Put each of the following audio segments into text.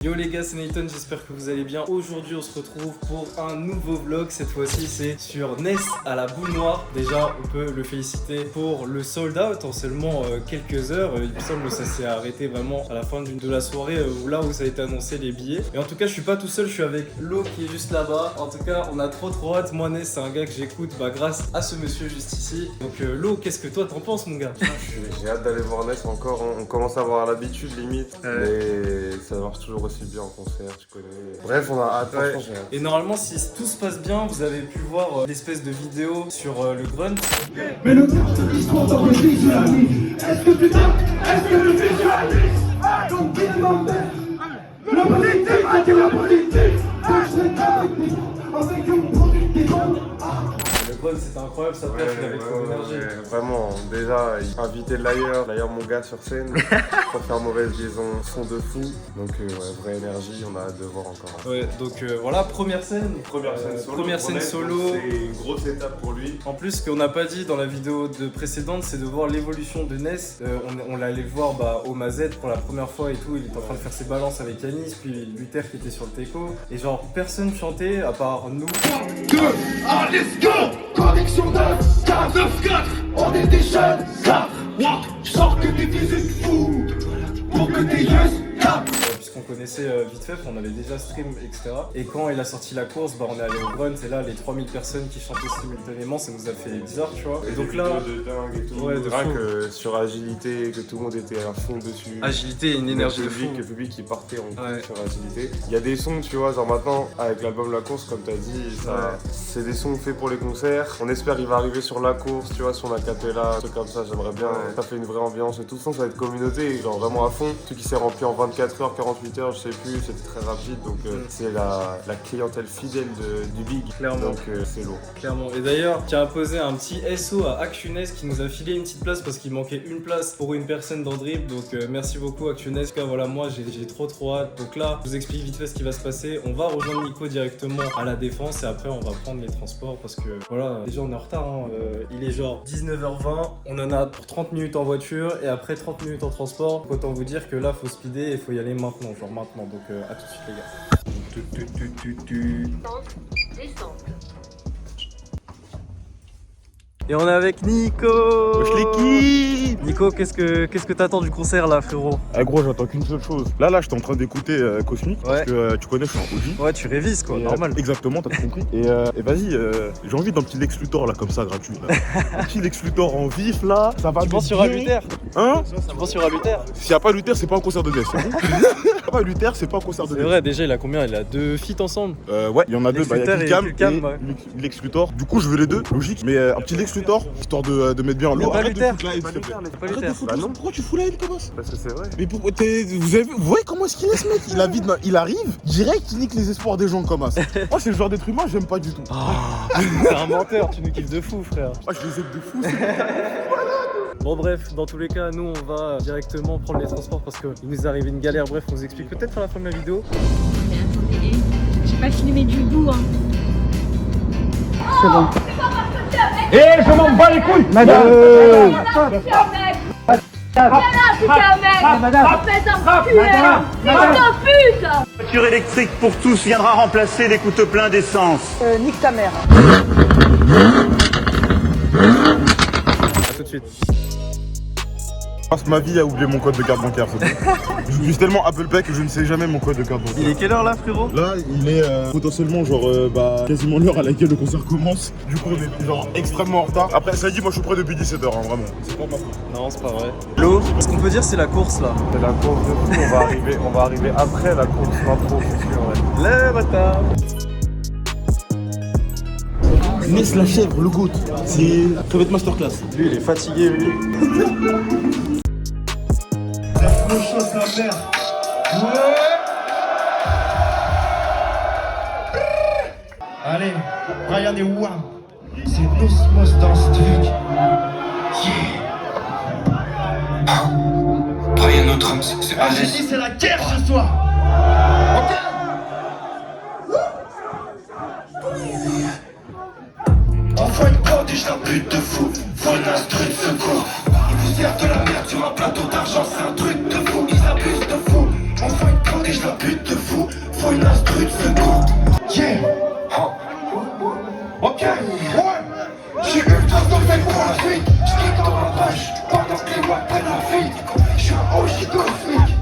Yo les gars, c'est Nathan, j'espère que vous allez bien. Aujourd'hui on se retrouve pour un nouveau vlog. Cette fois-ci c'est sur Ness à la boule noire. Déjà on peut le féliciter pour le sold out en seulement quelques heures. Il me semble que ça s'est arrêté vraiment à la fin de la soirée là où ça a été annoncé les billets. Et en tout cas je suis pas tout seul, je suis avec Lo qui est juste là-bas. En tout cas on a trop hâte. Moi Ness c'est un gars que j'écoute grâce à ce monsieur juste ici. Donc Lo, qu'est-ce que toi t'en penses mon gars? J'ai hâte d'aller voir Ness encore, on commence à avoir l'habitude limite, mais ça marche toujours aussi bien en concert, tu connais. Bref, on a hâte, franchement j'ai hâte. Et normalement si tout se passe bien, vous avez pu voir l'espèce de vidéo sur le Grunt. Mais le terme de l'histoire dans le visualise. Est-ce que tu t'aimes? Est-ce que tu visualises? Donc il m'embête. La politique, la politique. Je serai avec une politique. Le Grunt c'était incroyable, ça perche, il avait trop d'énergie. Vraiment, déjà, inviter d'ailleurs mon gars sur scène, pour faire mauvaise liaison, son de fou. Donc vraie énergie, on a hâte de voir encore. Ouais, donc voilà, première scène solo. C'est une grosse étape pour lui. En plus, ce qu'on n'a pas dit dans la vidéo précédente, c'est de voir l'évolution de Ness. On l'allait voir au Mazette pour la première fois et tout. Il était en train de faire ses balances avec Yanis, puis Luther qui était sur le teco. Et genre, personne chantait à part nous. 2, 1, let's go! Connexion 9, 4, 9, 4. On est des jeunes, 4. Je sors que des physiques fous. Pour que tes yeux 4. Puisqu'on connaissait vite fait, on avait déjà stream, etc. Et quand il a sorti la course, on est allé au Grunt et là, les 3000 personnes qui chantaient simultanément, ça nous a fait bizarre, tu vois. Et donc là, de dingue et tout. Ouais, de rien fou. que sur agilité, que tout le monde était à fond dessus. agilité et une énergie de fou. Le public qui partait en Ouais. sur agilité. Il y a des sons, tu vois, genre maintenant, avec l'album La Course, comme t'as dit, c'est des sons faits pour les concerts. On espère qu'il va arriver sur La Course, tu vois, sur la capella, un truc comme ça, j'aimerais bien. Ça fait une vraie ambiance et tout le son, ça va être communauté, genre vraiment à fond. Tout qui s'est rempli en 24 heures, 48 heures, je sais plus, c'était très rapide, donc c'est la clientèle fidèle du Big. Clairement. Donc c'est lourd. Clairement. Et d'ailleurs, qui a posé un petit SO à Actiones qui nous a filé une petite place parce qu'il manquait une place pour une personne dans Drip. Donc merci beaucoup Actiones. En tout cas, voilà, moi j'ai trop hâte. Donc là, je vous explique vite fait ce qui va se passer. On va rejoindre Nico directement à la Défense et après on va prendre les transports parce que voilà, déjà on est en retard. Il est genre 19h20. On en a pour 30 minutes en voiture et après 30 minutes en transport. Autant vous dire que là, faut speeder et faut y aller maintenant, genre maintenant. Donc à tout de suite les gars. Descente. Et on est avec Nico. Je l'équipe. Nico, qu'est-ce que t'attends du concert là, frérot? Ah gros, j'attends qu'une seule chose. Là, j'étais en train d'écouter Cosmic parce que tu connais, je suis un OG. Ouais, tu révises quoi, Et, normal. Exactement, t'as tout compris. Et vas-y, j'ai envie d'un petit Lex Luthor là, comme ça, gratuit. Là. Un petit Lex Luthor en vif là, ça va. Tu penses qu'il y aura Luther? Hein? Tu penses qu'il y aura Luther? S'il n'y a pas Luther, c'est pas un concert de Death. C'est bon. S'il n'y a pas Luther, c'est pas un concert de C'est Death. vrai, déjà il a combien? Il a 2 feats ensemble. Ouais, il y en a deux, Lex il y a Luthor et Killcam Killcam, ouais. Lex Luthor. Du coup, je veux les deux, logique. Mais un petit Lex Luthor, histoire de mettre bien l'eau. pas Arrête de Luther. foutre la haine, s'il te plaît. Pas Arrête de Luther. foutre la haine. Pourquoi tu fous la haine, Thomas? Parce que c'est vrai. Mais vous voyez comment est-ce qu'il est ce mec? Il arrive, direct, il nique les espoirs des gens comme ça. Moi, c'est le genre d'être humain, j'aime pas du tout. T'es un menteur, tu nous kiffes de fou, frère. Moi, je les aime de fou. Bon, bref, dans tous les cas, nous on va directement prendre les transports parce qu'il nous est arrivé une galère. Bref, on vous explique peut-être à la fin de la vidéo. Mais attendez, j'ai pas filmé du bout, hein. Et je m'en bats les couilles, madame. Voiture électrique pour tous viendra remplacer les couteaux-pleins d'essence. Nique ta mère. A tout de suite. Je passe ma vie à oublier mon code de carte bancaire. Je suis tellement Apple Pay que je ne sais jamais mon code de carte bancaire. Il est quelle heure là, frérot? Là, il est potentiellement genre quasiment l'heure à laquelle le concert commence. Du coup, on est genre extrêmement en retard. Après, ça dit, moi je suis prêt depuis 17h, hein, vraiment. C'est pas ma faute. Non, c'est pas vrai. L'eau, ce qu'on peut dire, c'est la course là. C'est la course de fou, on va arriver après la course, pas trop, c'est sûr. Ouais. Les bâtards. Ness la chèvre, le goût. C'est crevette masterclass. Lui, il est fatigué, lui. Le chose la merde. Allez, Brian et Wham. C'est l'osmose dans ce truc. Brian au drums, c'est J'ai Alice. dit c'est la guerre ce soir. Ok. Envoie une corde et je la bute de fou. Faut un instru de secours. Ils vous servent de la merde sur un plateau d'argent, c'est un truc de fou. Ils abusent de fou. Envoie une corde et je la bute de fou, faut une instru de secours. Yeah. Ok, ouais. J'ai ultra stoppé pour la suite. J'kick dans ma poche pendant que les watts prennent la fuite. J'suis un OG cosmique.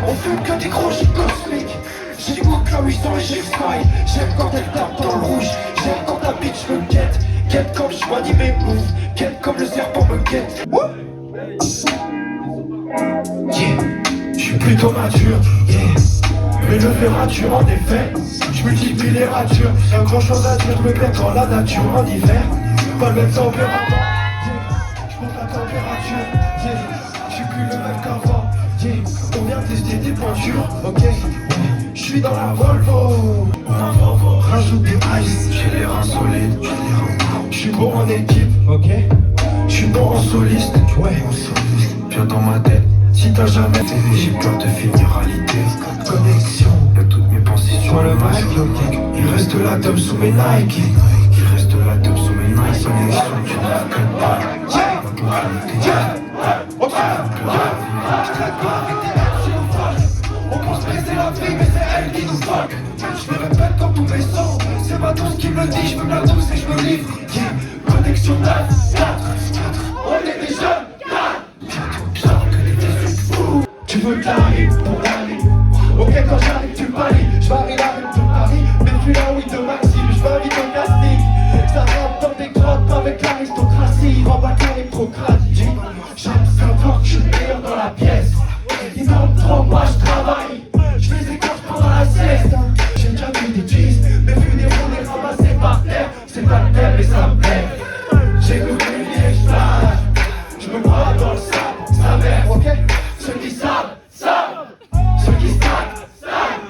On fume que des gros shit cosmiques. J'écoute la 800 et j'expaille. J'aime quand elle tape dans le rouge. J'aime quand ta bitch me guette. Guette comme j'manie mes moves. Guette comme le serpent me guette. Yeah, j'suis plutôt mature. Yeah, mais le verras-tu en effet. J'multiplie les ratures. Y'a grand chose à dire, me mets dans la nature en hiver. Pas le même tempérament. Yeah, j'monte la température. Yeah, j'suis plus le même qu'avant. Yeah, on vient tester des pointures. Ok, j'suis dans la Volvo. Rajoute des ice. J'ai les reins solides. J'suis bon en équipe. Ok, j'suis bon en soliste. Ouais, en soliste. Bien dans ma tête. Si t'as jamais fait, j'ai peur de finir réalité. Connexion, y'a toutes mes pensées sur le mic. Il reste la tome sous mes Nike. Il reste la tome sous mes Nike. Connexion, tu n'as que pas. On pense briser la vie, mais c'est elle qui nous fuck. Je me répète comme tous mes sons. C'est ma douce qui me le dit, je me la douce et je me livre. Connexion 9, 4, on est des jeunes. Tu veux que j'arrive pour Paris. Ok, quand j'arrive tu paries. J'varie la rue de Paris. Même plus la weed de Maxime. J'm'invite au casting. Ça rentre dans des grottes avec l'aristocratie. Remballe l'électrocrate. J'aime savoir que j'suis le meilleur dans la pièce. Ils m'ont trop, moi j'travaille. J'fais des courses pendant la sieste. J'ai déjà vu des cheese. Mais vu des roulés ramassés par terre. C'est pas le thème mais ça me plaît. J'écoute les vieilles flash. J'me crois dans le sable. Ça merde, ok. Ceux qui savent, savent. Ceux qui savent, savent.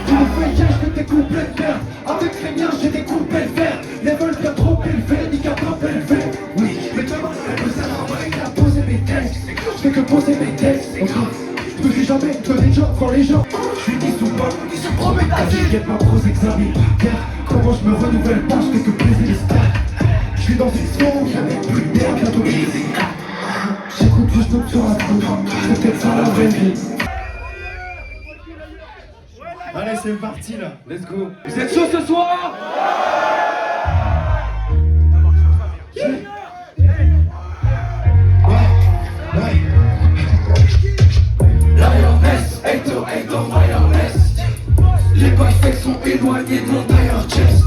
Tu me fais gage que t'es coupé de fer. Avec les miens j'ai découpé le fer. Les vols bien trop élevés, ni qu'à trop élevé. Oui, mais demain, le serveur il a posé mes textes. Je fais que poser mes textes. Je me suis jamais donné de job quand les gens. Je suis ni sous bol, ni sous promet ta vie. Guette ma pros examine. Comment je me renouvelle pas, je fais que baiser les stars. Je suis dans une zone, j'avais plus d'air, bientôt easy. J'écoute juste tout sur la coupe, c'est peut-être ça la vraie vie. Allez, c'est parti là, let's go. Vous êtes chaud ce soir? Lioness, Hector, wireless. Les backfacks sont éloignés de mon tire chest.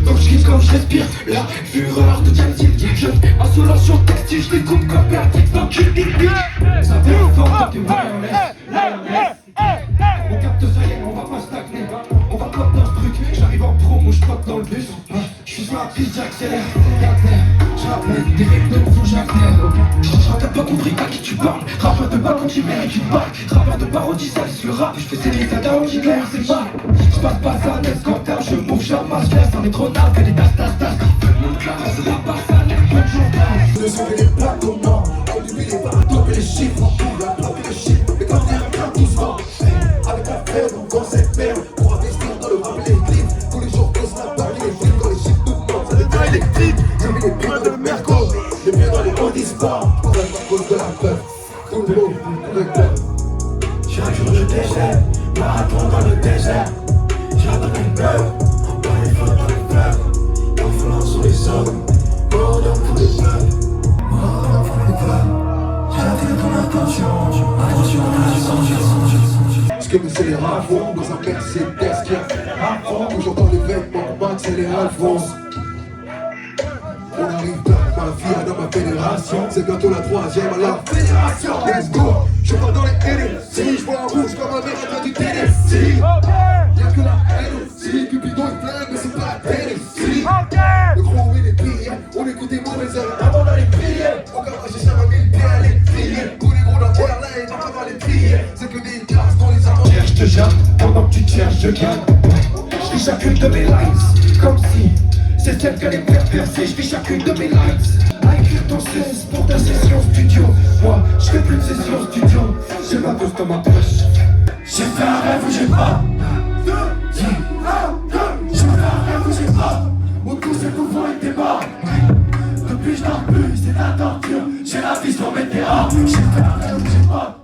Donc je quitte comme je respire, la fureur de Diamond. Je fais insolence sur textile, je découpe comme Bertix dans Kill. Ça performe dans tes wireless. On capte ça y est, on va pas stagner. On va pop dans ce truc, j'arrive en promo, je pop dans le bus. Je suis sur la piste, j'accélère. J'rappelle des règles de fou, j'accélère. T'as pas compris à qui tu parles. Rappeur de balcon qui mérite une balle. Rappeur de parodie, ça laisse le rap. Je fais des listes à Down, qui claire, c'est pas. J'passe pas ça, laisse quand t'as. Je bouffe, j'amasse, je laisse un métronome. Fais des tas. Tout le monde classe, c'est la passe à l'air. Bonne journée. Je suis les plaques au nord. On lui met les barres, topper les chiffres. On a topé les chiffres. Mais quand t'es un plein tout se vend. Avec la frère, on dans cette merde. Pour investir dans le rap et les clips. Tous les jours, on se la bague et les films. Dans les chiffres, tout le monde, ça devient électrique. J'ai mis les pieds dans le merco. Les pieds dans les handisports. Pour la cause de la peur. Tout le monde, pour le club. J'ai un jour de désert. Marathon dans le désert. J'ai attendu une peur. Encore une fois dans le fleuve. En volant sur les hommes. Mort dans tous les peuples. Mort dans tous les peuples. J'ai attiré ton attention. Attention à l'ascension. Ce que me c'est les rafons dans un Mercedes qui a à fond. Toujours dans les vêtements, Max et les Alphonse. On arrive tard, ma fille dans ma fédération. C'est bientôt la 3e à la fédération. Let's go, je pars dans les LFC. Je vois un rouge comme un mec du Tennessee. Y'a que la LFC, Cupidon est plein, mais c'est pas Tennessee. Le gros il est plié, on écoute des mauvaises heures avant d'aller prier. Au garage j'ai jamais mis le pied à les plier. Tous les gros dans terre là et on va les plier. C'est que des classes dans les amants. Je te jette, pendant que tu cherches je gagne. Je vis chacune de mes lines, comme si c'est celle qu'elle est perversée, je vis chacune de mes lights. À écrire ton 16 pour ta session studio. Moi, je fais plus de session studio. J'ai ma dose dans ma poche. J'ai fait un rêve où j'ai pas. J'ai fait un rêve où j'ai pas. Où tout ce pouvoir était bas. Depuis je dors plus, c'est la torture. J'ai la vie sur mes terrains. J'ai fait un rêve où j'ai pas,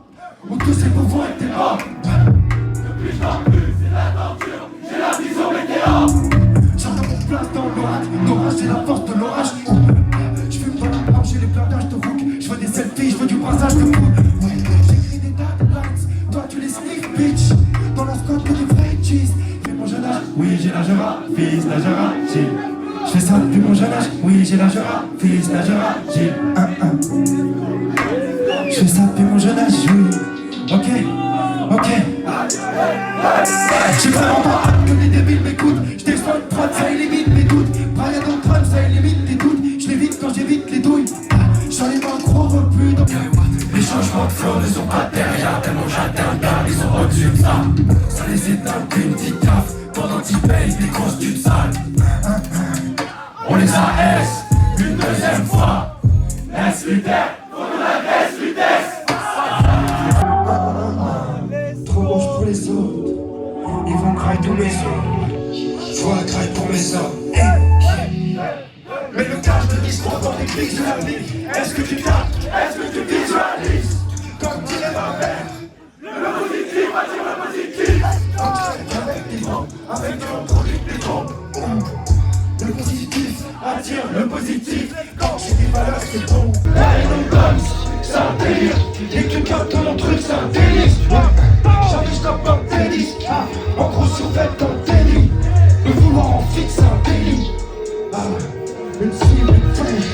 où tous ces mouvements étaient morts. Depuis je dors plus, c'est la torture. J'ai la vie sur mes terrains. J'entends mon place dans l'orage. L'orage c'est la force de l'orage. Je fume dans la marche, j'ai les blindages de rook. Je veux des selfies, je veux du brassage de foot. Ouais, j'écris des deadlines. Toi tu les sniff bitch. Dans la squad que des vrais cheese. J'ai mon jeune âge, oui j'ai l'âge fils, l'âge agile. Je fais ça depuis mon jeune âge, oui j'ai l'âge fils, l'âge agile. Je fais ça depuis mon jeune âge, oui. Ok. J'ai vraiment pas hâte que les débiles m'écoutent. Je déçois une prod, ça élimine mes doutes. Brian dans le trône, ça élimine tes doutes. Je l'évite quand j'évite les douilles. J'en ai pas gros rebut donc les changements de flow ne sont pas derrière. Tellement j'atteins un gars, ils sont au-dessus de ça. Ça les éteint qu'une petite taf. Pendant qu'ils payent des grosses tubes sales. On les AS une deuxième fois. Laisse-lui taire, faut qu'on agresse, lui teste. Trop rouge pour les autres. Ils vont crailler tous mes os. Je vois crailler pour mes hommes. Mais le cache de discours dans les clics de la vie. Est-ce que tu tapes? Est-ce que tu visualises? Comme dirait ma mère, le positif attire le positif. Avec des mots, avec un produit des trompes. Le positif attire le positif. Quand j'ai des valeurs c'est bon. Hey non comme c'est un délire. Dès que tu captes mon truc c'est un délice. J'arrive comme un tennis. En gros survêt ton délit. Le vouloir en fixe c'est un délit. Une cible, une flèche.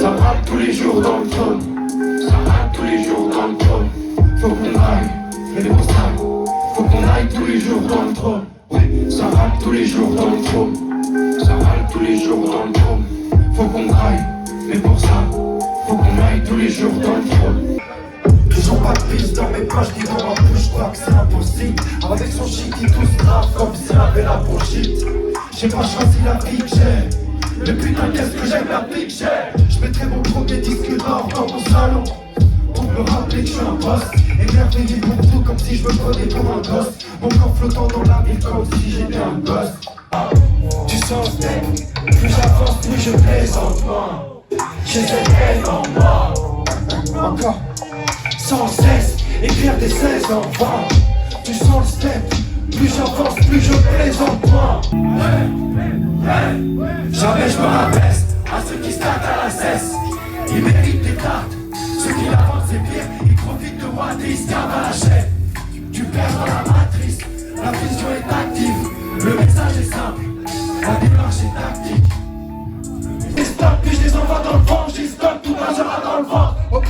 Ça rate tous les jours dans le trône. Ça rate tous les jours dans le trône. Faut qu'on aille, mais pour ça faut qu'on aille tous les jours dans le trône. Ouais, ça rate tous les jours dans le trône. Ça rate tous les jours dans le trône. Faut qu'on aille, mais pour ça faut qu'on aille tous les jours dans le trône. Toujours pas de piste dans mes poches, ni dans ma bouche, je crois que c'est impossible. Avec son shit, il tous grave comme s'il avait la bullshit. J'ai pas choisi la vie que j'ai. Mais putain, qu'est-ce que j'aime la vie que j'ai. Je mettrai mon premier disque d'or dans mon salon pour me rappeler que je suis un boss. Émerveillé pour tout comme si je me prenais pour un gosse. Mon corps flottant dans la ville comme si j'étais un boss. Tu sens le steak, plus j'avance, plus je plaisante moins. J'ai cette haine en moi. Encore. Sans cesse, écrire des 16 enfants. Tu sens le step, plus j'avance, plus je plaisante moins. Jamais je me rabaisse à ceux qui startent à la cesse. Ils méritent des tartes, ceux qui l'avancent c'est pire. Ils profitent de moi et ils se gardent à la chaîne. Tu perds dans la matrice, la vision est active. Le message est simple, la démarche est tactique. Et stop, puis je les envoie dans le vent. J'y stop, tout marchera dans le vent. Ok.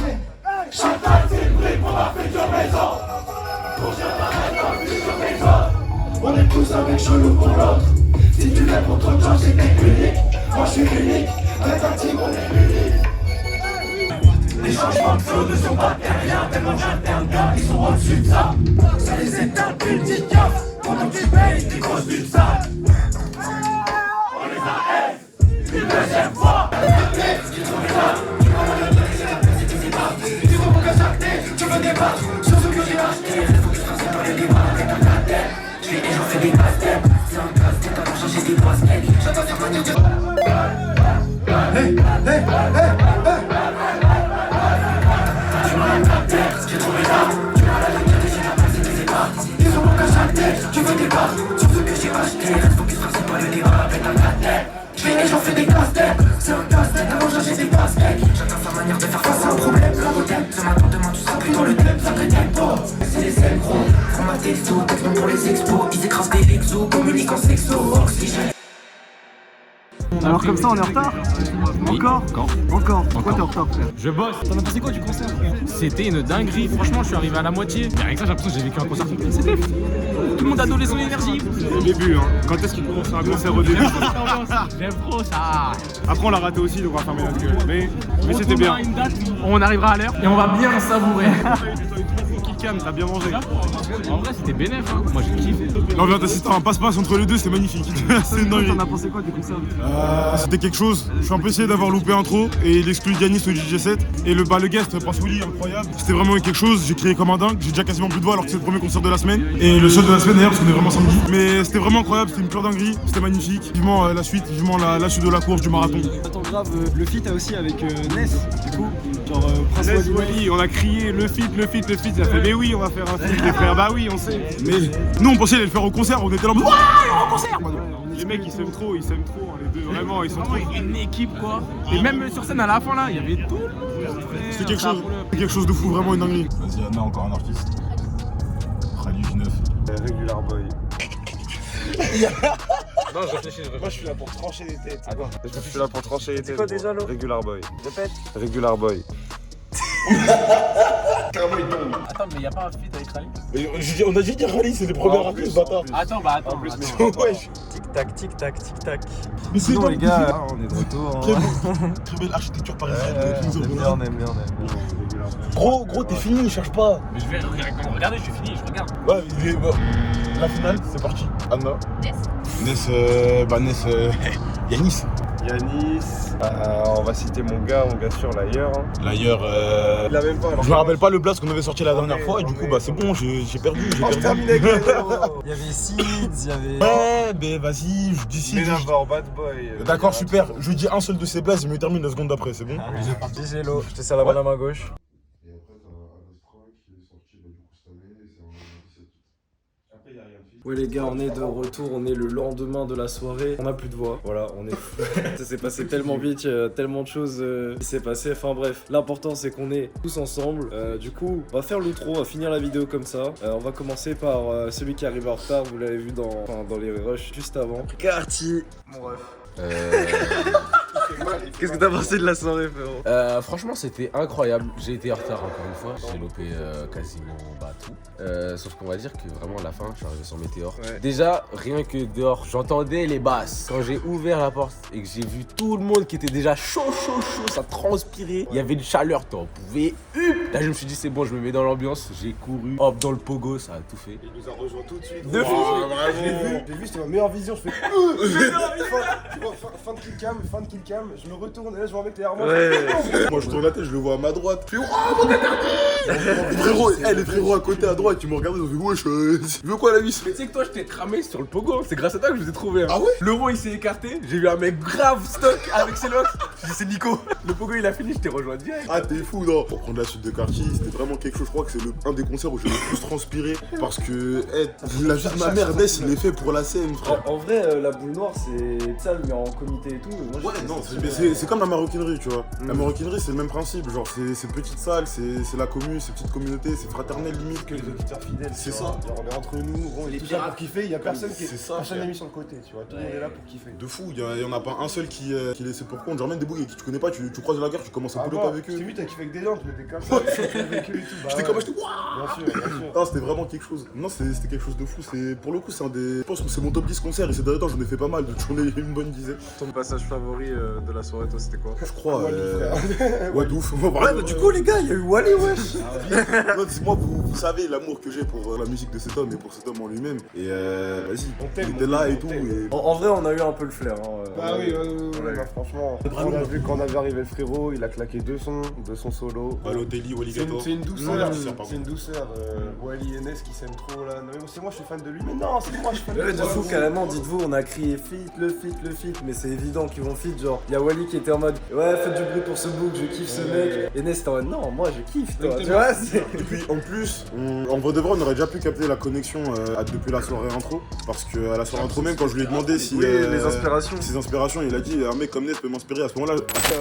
Chantal, c'est une brique pour ma future maison. Pour j'aimerais dans le futur maison. On est tous avec chelou pour l'autre. Si tu l'aimes pour toi, j'étais unique. Moi je suis unique, avec un team on est unique. Les changements de flow ne sont pas terriens. Tellement j'alterne gars, ils sont au-dessus de ça. Ça les éteint qu'une petite gaffe. Pendant que tu payes des grosses tubes sales. On les AS une deuxième fois. Tu veux débattre sur ce que j'ai acheté. Faut que je fasse pas les débats avec un caractère. Et j'en fais des casse-têtes. C'est un casse-tête avant changer des baskets. J'attends sa manière de... Hey. Tu m'as un caractère, j'ai trouvé ça. Tu m'as la lumière et j'ai la place et des écarts. Ils ont mon casse à tête, tu veux débattre sur ce que j'ai acheté. Faut que je fasse pas les débats avec un caractère. Et j'en fais des casse-têtes. C'est un casse-tête avant changer des baskets. J'attends sa manière de faire face à un problème. La requête, ce matin, demain, tout ça. Dans le thème, ça prétend pas. C'est les synchros, format texto, texte pour les expos. Ils écrasent des lexos, communiquent en sexo, oxygène. Alors comme ça on est en retard? Encore. Pourquoi t'es en retard frère? Je bosse. T'en as pensé quoi du concert? C'était une dinguerie. Franchement, je suis arrivé à la moitié. Mais avec ça, j'ai l'impression que j'ai vécu un concert complet. C'était fou. Tout le monde a donné son énergie. Au début, hein. Quand est-ce qu'il commence un concert au début? J'aime trop ça. Après, on l'a raté aussi, donc on va fermer notre gueule. Mais c'était bien. On arrivera à l'heure et on va bien savourer. Cannes, t'as bien mangé. En vrai, c'était bénéf, hein. Moi, j'ai kiffé. Non, viens d'assister à un passe-passe entre les deux, c'était magnifique. C'est une dinguerie. T'en as pensé quoi des concerts? C'était quelque chose. Je suis un peu essayé d'avoir loupé un trop et l'exclu Yanis au DJ7. Et le guest, Prince Wally, incroyable. C'était vraiment quelque chose. J'ai crié comme un dingue. J'ai déjà quasiment plus de voix alors que c'est le premier concert de la semaine. Et le seul de la semaine d'ailleurs, parce qu'on est vraiment samedi. Mais c'était vraiment incroyable. C'était une pure dinguerie. C'était magnifique. Vivement la suite, vivement la suite de la course, du marathon. Attends, grave, le feat aussi avec Ness, du coup. Genre Prince Wally, on a crié le feat. Ça fait, mais oui, on va faire un feat, les frères. Bah oui, on sait. Mais nous, on pensait aller le faire au concert. On était là en mode, ouais, il y aura un concert. Les mecs, ils s'aiment trop, hein, les deux. Vraiment, ils sont trop. Une équipe, quoi. Et même sur scène, à la fin, là, il y avait tout. C'est quelque chose de fou, vraiment une dinguerie. Vas-y, Anna, encore un artiste. Rallye 9. Regular Boy. Non, je réfléchis. Moi, je suis là pour trancher les têtes. Attends, Je suis là pour trancher les têtes. c'est quoi déjà l'eau? Regular Boy. Répète. Regular Boy. Attends, mais y a pas un feat avec Rally? On a dit dire Rallye, c'est les premiers artistes, bâtard. Attends, bah attends. Wesh. Tic-tac, tic-tac, tic-tac. Mais c'est Non, bon, les gars, on est de retour. Très belle architecture parisienne. On aime bien. Gros, t'es fini, cherche pas. Mais je vais regarder, je suis fini, je regarde. Ouais, la finale, c'est parti. Anna. Ness, Yanis. On va citer mon gars sûr, l'ailleurs. L'ailleurs, Il a même pas. je me rappelle pas le blast qu'on avait sorti la dernière fois et du coup, bah c'est bon, j'ai perdu. Je termine avec Il y avait Seeds, il y avait. Ouais, mais vas-y, je dis si. Ménavor, Bad Boy. D'accord, super. Je dis un seul de ces blasts, il me termine la seconde d'après, c'est bon? DJ Lo, je te sers la balle à ma gauche. Et après, t'as Alastra qui est sorti du coup cette année, et c'est en 2017. Après, il y a rien de fixe. Ouais les gars, on est de retour, on est le lendemain de la soirée, on a plus de voix, voilà, on est fou. Ça s'est passé tellement vite, tellement de choses qui s'est passé, enfin bref, l'important c'est qu'on est tous ensemble. Du coup, on va faire l'outro, on va finir la vidéo comme ça. On va commencer par celui qui arrive en retard, vous l'avez vu dans les rushs juste avant. Carty, mon ref. Qu'est-ce que t'as pensé de la soirée, frérot? Franchement, c'était incroyable. J'ai été en retard encore une fois. J'ai loupé quasiment tout. Sauf qu'on va dire que vraiment à la fin, je suis arrivé sur Météor. Ouais. Déjà, rien que dehors, j'entendais les basses. Quand j'ai ouvert la porte et que j'ai vu tout le monde qui était déjà chaud, ça transpirait. Il y avait une chaleur, t'en pouvais. Là, je me suis dit, c'est bon, je me mets dans l'ambiance. J'ai couru, hop, dans le pogo, ça a tout fait. Il nous a rejoint tout de suite. De fou. J'ai vu, c'était ma meilleure vision. Je fais. Fin de kill cam, je me retourne et là je vois un mec derrière moi. Moi, je tourne la tête, je le vois à ma droite. Je fais, oh, mon les frérots à côté à droite, tu me regardes, ils ont fait, wesh, tu veux quoi la vis? Mais tu sais que toi, je t'ai cramé sur le pogo. C'est grâce à toi que je vous ai trouvé. Hein. Ah ouais? L'euro, il s'est écarté. J'ai vu un mec grave stock avec ses locks. J'ai dit, c'est Nico. Le pogo, il a fini, je t'ai rejoint direct. Ah, t'es fou, non? Pour prendre la suite de Carty, c'était vraiment quelque chose. Je crois que c'est un des concerts où j'ai le plus transpiré. Parce que, la vie de ma mère, Ness, il est fait pour la scène, frère. En vrai, la boule noire, c'est sale, mais en comité et tout. Moi, Ouais, non, c'est comme la maroquinerie, tu vois. La maroquinerie, c'est le même principe. Genre, c'est petite salle, c'est la commune, c'est petite communauté, c'est fraternel limite. Que les auditeurs fidèles. C'est ça. Genre, on est entre nous, on est tous là pour kiffer. Il y a personne qui C'est ça, personne n'a mis sur le côté, tu vois. Tout le monde est là pour kiffer. De fou, il y en a pas un seul qui laissait pour compte. Genre, même des bouilles que tu connais pas, tu croises la gare, tu commences à pull up avec eux. Je t'ai vu, t'as kiffé avec des dents, tu m'étais comme ça, tu kiffais avec eux et tout. J'étais comme, j'étais waouh. Bien sûr. Non, c'était vraiment quelque chose. Non, c'était quelque chose de fou. Pour le coup, c'est un des. Je pense que c'est mon top 10 concert et ces derniers temps, j'en ai fait pas mal. Donc, j'en ai une bonne dizaine. Ton passage favori de la soirée, toi, c'était quoi? Je crois. Wally, frère. Ouais, de ouf. Ouais, bah du coup, les gars, il y a eu Wally, wesh! Non, moi, vous savez l'amour que j'ai pour la musique de cet homme et pour cet homme en lui-même. Et vas-y, il était là et tout. En vrai, on a eu un peu le flair. Hein, Ah oui, bah, franchement. On a vu quand on avait arrivé le frérot, il a claqué deux sons solo. Balotelli, Wally Gator. C'est une douceur, c'est une douceur. Wally et Ness qui s'aiment trop là. Non, mais c'est moi, je suis fan de lui. Mais non, c'est moi, je suis fan de lui. Du coup, carrément, dites-vous, on a crié feat, le feat, mais c'est évident qu'ils vont feat. Genre, il y a Wally qui était en mode ouais, faites du bruit pour ce book, je kiffe ce mec. Et Ness était en mode non, moi je kiffe, toi. Tu vois, et puis en plus, en vrai de vrai, on aurait déjà pu capter la connexion depuis la soirée intro. Parce que à la soirée intro, même quand je lui ai demandé si. les inspirations. Ses inspirations, il a dit un mec comme Ness peut m'inspirer à ce moment-là.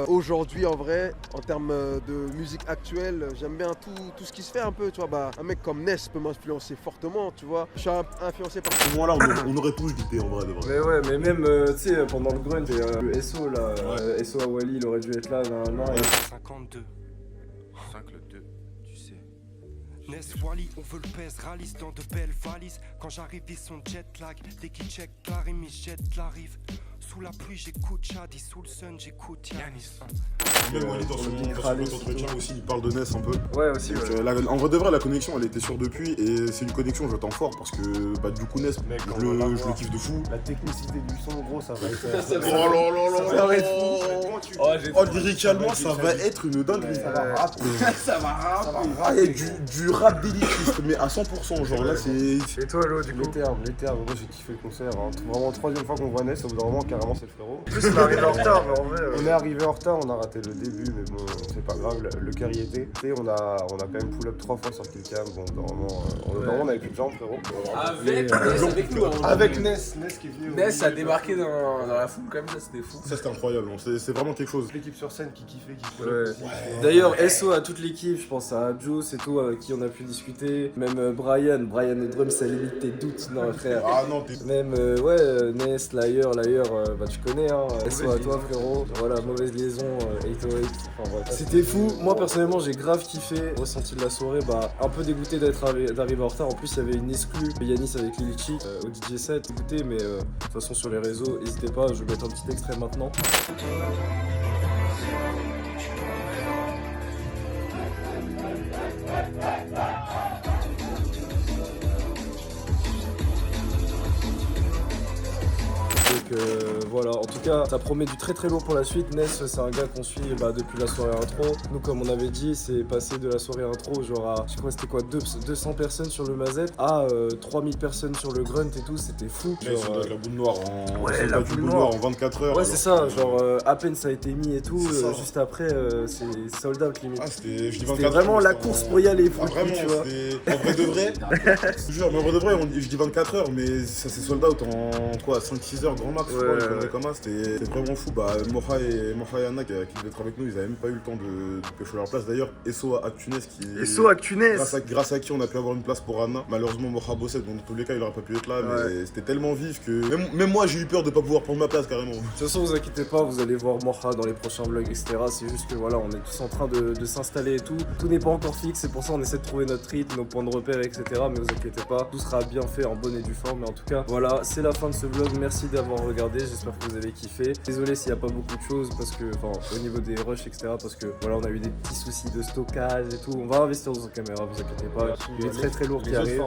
Aujourd'hui, en vrai, en termes de musique actuelle, j'aime bien tout ce qui se fait un peu, tu vois. Bah, un mec comme Ness peut m'influencer fortement, tu vois. Je suis influencé par À ce moment-là, on aurait tous douté en vrai de vrai. Mais ouais, mais même, tu sais, pendant le grunge, le SO là, SO à Wally, il aurait dû être là, nan. 52. 5 le 2, tu sais. Ness Wally, on veut le pèse, ralise dans de belles valises. Quand j'arrive, ils sont jet lag. Dès qu'ils check Clarimi, jette la rive. Sous la pluie, j'écoute Shadi. Sous le sun, j'écoute Yanis. Même Wally dans son entretien aussi, il parle de Ness un peu. Ouais, aussi. Donc, en vrai de vrai, la connexion elle était sûre depuis et c'est une connexion j'attends fort parce que bah, du coup Ness, je le kiffe de fou. La technicité du son, gros, ça va être. Ça va être fou. Oh, lyricalement, ça va être une dinguerie. Ça va rapper. Ah, et du rap d'élitiste, mais à 100%. Genre là, c'est. Et toi, Lo, du coup? Les termes, gros, j'ai kiffé le concert. Hein. Vraiment, 3e fois qu'on voit Ness, au bout d'un moment, carrément, c'est le frérot. En plus, on est arrivé en retard, mais en vrai. On est arrivé en retard, on a raté le début, mais bon, c'est pas grave, le cœur y était. Et on a quand même pull up 3 fois sur Killcam. Bon, normalement, on avait plus de jambes, frérot. Avec Ness, avec nous. Avec Ness qui est venu. Ness a débarqué dans la foule, comme ça, c'était fou. Ça, c'était incroyable. C'est vraiment quelque chose. L'équipe sur scène qui kiffait, D'ailleurs, SO à toute l'équipe, je pense à Juice et tout, avec qui on a pu discuter. Même Brian et Drum, ça limite tes doutes, non, frère. Ah non, t'es. Même, Ness, Layer, bah tu connais, hein. SO à toi, frérot. Voilà, mauvaise liaison, 808. Enfin bref. C'était fou. Moi, personnellement, j'ai grave kiffé. Ressenti de la soirée, bah, un peu dégoûté d'arriver en retard. En plus, il y avait une exclue Yanis avec Lil Chi au DJ set. Écoutez, mais de toute façon, sur les réseaux, n'hésitez pas, je vais mettre un petit extrait maintenant. Donc voilà, en tout cas, ça promet du très lourd pour la suite. Ness, c'est un gars qu'on suit depuis la soirée intro. Nous, comme on avait dit, c'est passé de la soirée intro, genre à, je sais pas, c'était quoi, 200 personnes sur le Mazette à 3000 personnes sur le Grunt et tout, c'était fou. Là, ils sont avec la boule noire en. Ouais, la boule noire en 24 heures. Ouais, c'est ça, genre à peine ça a été mis et tout, juste après, c'est sold out limite. Ah, c'était vraiment la course pour y aller, ah, vraiment, tu vois. En vrai de vrai, je te jure, mais en vrai de vrai, je dis 24 heures, mais ça s'est sold out en quoi, 5-6 heures grand max. C'était vraiment fou. Bah, Moha et Anna qui devaient être avec nous, ils avaient même pas eu le temps de pêcher leur place. D'ailleurs, SO Actunes grâce à qui on a pu avoir une place pour Anna. Malheureusement, Moha bossait, donc dans tous les cas, il aurait pas pu être là, mais c'était tellement vif que même moi, j'ai eu peur de pas pouvoir prendre ma place carrément. De toute façon, vous inquiétez pas, vous allez voir Moha dans les prochains vlogs, etc. C'est juste que voilà, on est tous en train de s'installer et tout. Tout n'est pas encore fixe, c'est pour ça on essaie de trouver notre rythme, nos points de repère, etc. Mais vous inquiétez pas, tout sera bien fait en bonne et due forme. Mais en tout cas, voilà, c'est la fin de ce vlog. Merci d'avoir regardé, j'espère que vous avez kiffé. Désolé s'il n'y a pas beaucoup de choses parce que, enfin, au niveau des rushs, etc. Parce que voilà, on a eu des petits soucis de stockage et tout. On va investir dans une caméra, vous inquiétez pas. Il est très lourd qui arrive.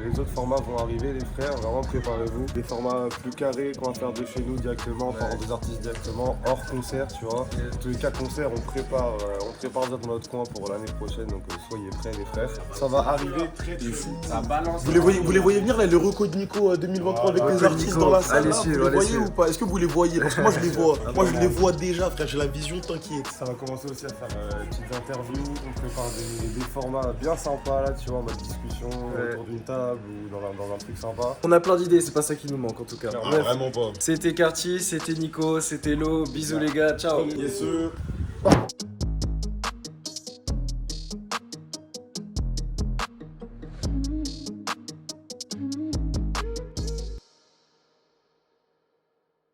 Les autres formats vont arriver, les frères, vraiment préparez-vous. Des formats plus carrés qu'on va faire de chez nous directement, par des artistes directement, hors concert, tu vois. Dans tous les cas, concert, on prépare ça dans notre coin pour l'année prochaine, donc soyez prêts, les frères. Ça va arriver très fou. Ça balance. Vous les voyez venir là, le reco de Nico 2023 avec les artistes dans la salle? Vous les voyez ou pas? Est-ce que vous les voyez? Parce que moi je les vois. Moi je les vois déjà, frère, j'ai la vision, t'inquiète. Ça va commencer aussi à faire des petites interviews, on prépare des formats bien sympas là, tu vois, en mode discussion autour d'une table ou dans un truc sympa. On a plein d'idées, c'est pas ça qui nous manque en tout cas. Non, vraiment pas. C'était Carty, c'était Nico, c'était Lo. Bisous les gars, ciao. Yes,